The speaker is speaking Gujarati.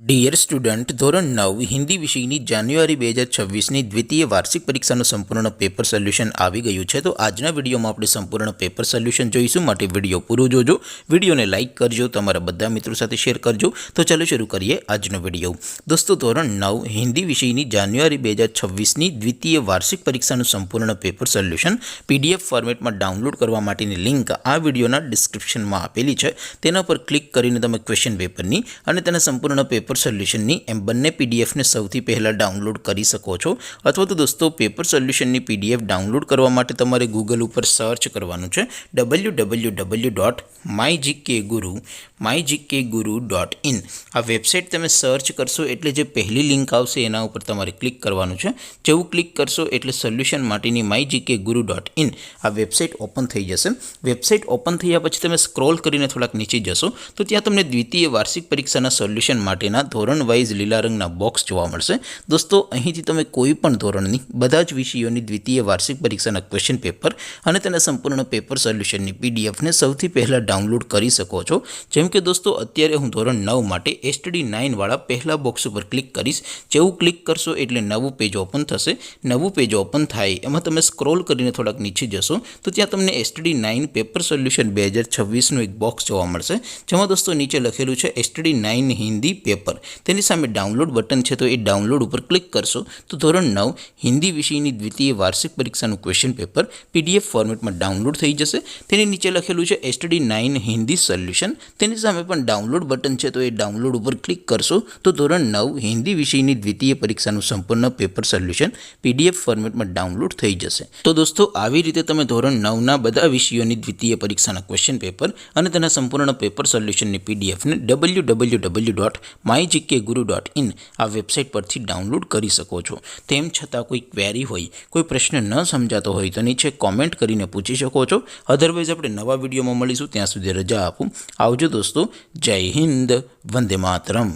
ડિયર સ્ટુડન્ટ, ધોરણ 9 હિન્દી વિષયની જાન્યુઆરી 2026ની દ્વિતીય વાર્ષિક પરીક્ષાનું સંપૂર્ણ પેપર સોલ્યુશન આવી ગયું છે। તો આજના વિડીયોમાં આપણે સંપૂર્ણ પેપર સોલ્યુશન જોઈશું, માટે વિડીયો પૂરો જોજો। વિડીયોને લાઇક કરજો, તમારા બધા મિત્રો સાથે શેર કરજો। તો ચાલો શરૂ કરીએ આજનો વિડીયો। દોસ્તો, ધોરણ 9 હિન્દી વિષયની જાન્યુઆરી 2026ની દ્વિતીય વાર્ષિક પરીક્ષાનું સંપૂર્ણ પેપર સોલ્યુશન PDF ફોર્મેટમાં ડાઉનલોડ કરવા માટેની લિંક આ વિડીયોના ડિસ્ક્રિપ્શનમાં આપેલી છે। તેના પર ક્લિક કરીને તમે ક્વેશ્ચન પેપરની અને તેના સંપૂર્ણ પેપર સોલ્યુશનની એમ બંને પીડીએફને સૌથી પહેલાં ડાઉનલોડ કરી શકો છો। અથવા તો દોસ્તો, પેપર સોલ્યુશનની PDF ડાઉનલોડ કરવા માટે તમારે ગૂગલ ઉપર સર્ચ કરવાનું છે www.mygkguru.in। આ વેબસાઇટ તમે સર્ચ કરશો એટલે જે પહેલી લિંક આવશે એના ઉપર તમારે ક્લિક કરવાનું છે। જેવું ક્લિક કરશો એટલે સોલ્યુશન માટેની mygkguru.in આ વેબસાઇટ ઓપન થઈ જશે। વેબસાઇટ ઓપન થયા પછી તમે સ્ક્રોલ કરીને થોડાક નીચે જશો તો ત્યાં તમને દ્વિતીય વાર્ષિક પરીક્ષાના સોલ્યુશન માટેના ધોરણ વાઇઝ લીલા રંગના બોક્સ જોવા મળશે। દોસ્તો, અહીંથી તમે કોઈ પણ ધોરણની બધા જ વિષયોની દ્વિતીય વાર્ષિક પરીક્ષાના ક્વેશ્ચન પેપર અને તેના સંપૂર્ણ પેપર સોલ્યુશનની પીડીએફને સૌથી પહેલાં ડાઉનલોડ કરી શકો છો। જેમ કે દોસ્તો, અત્યારે હું ધોરણ 9 માટે STD9 વાળા પહેલા બોક્સ ઉપર ક્લિક કરીશ। જેવું ક્લિક કરશો એટલે નવું પેજ ઓપન થશે। નવું પેજ ઓપન થાય એમાં તમે સ્ક્રોલ કરીને થોડાક નીચે જશો તો ત્યાં તમને STD9 પેપર સોલ્યુશન 2026નું એક બોક્સ જોવા મળશે, જેમાં દોસ્તો નીચે લખેલું છે STD9 હિન્દી પેપર। તેની સામે ડાઉનલોડ બટન છે, તો એ ડાઉનલોડ ઉપર ક્લિક કરશો તો ધોરણ 9 હિન્દી વિષયની દ્વિતીય વાર્ષિક પરીક્ષાનું ક્વેશ્ચન પેપર PDF ફોર્મેટમાં ડાઉનલોડ થઈ જશે। તેની નીચે લખેલું છે STD9 હિન્દી સોલ્યુશન, તેની સામે પણ ડાઉનલોડ બટન છે, તો એ ડાઉનલોડ ઉપર ક્લિક કરશો તો ધોરણ 9 હિન્દી વિષયની દ્વિતીય પરીક્ષાનું સંપૂર્ણ પેપર સોલ્યુશન PDF ફોર્મેટમાં ડાઉનલોડ થઈ જશે। તો દોસ્તો, આવી રીતે તમે ધોરણ 9ના બધા વિષયોની દ્વિતીય પરીક્ષાના ક્વેશ્ચન પેપર અને તેના સંપૂર્ણ પેપર સોલ્યુશનની PDFને www.mygkguru.in આ વેબસાઇટ પરથી ડાઉનલોડ કરી શકો છો। તેમ છતાં કોઈ ક્વેરી હોય, કોઈ પ્રશ્ન ન સમજાતો હોય તો નીચે કોમેન્ટ કરીને પૂછી શકો છો। અધરવાઇઝ આપણે નવા વિડીયોમાં મળીશું, ત્યાં સુધી રજા આપું। આવજો દોસ્તો, જય હિન્દ, વંદે માતરમ।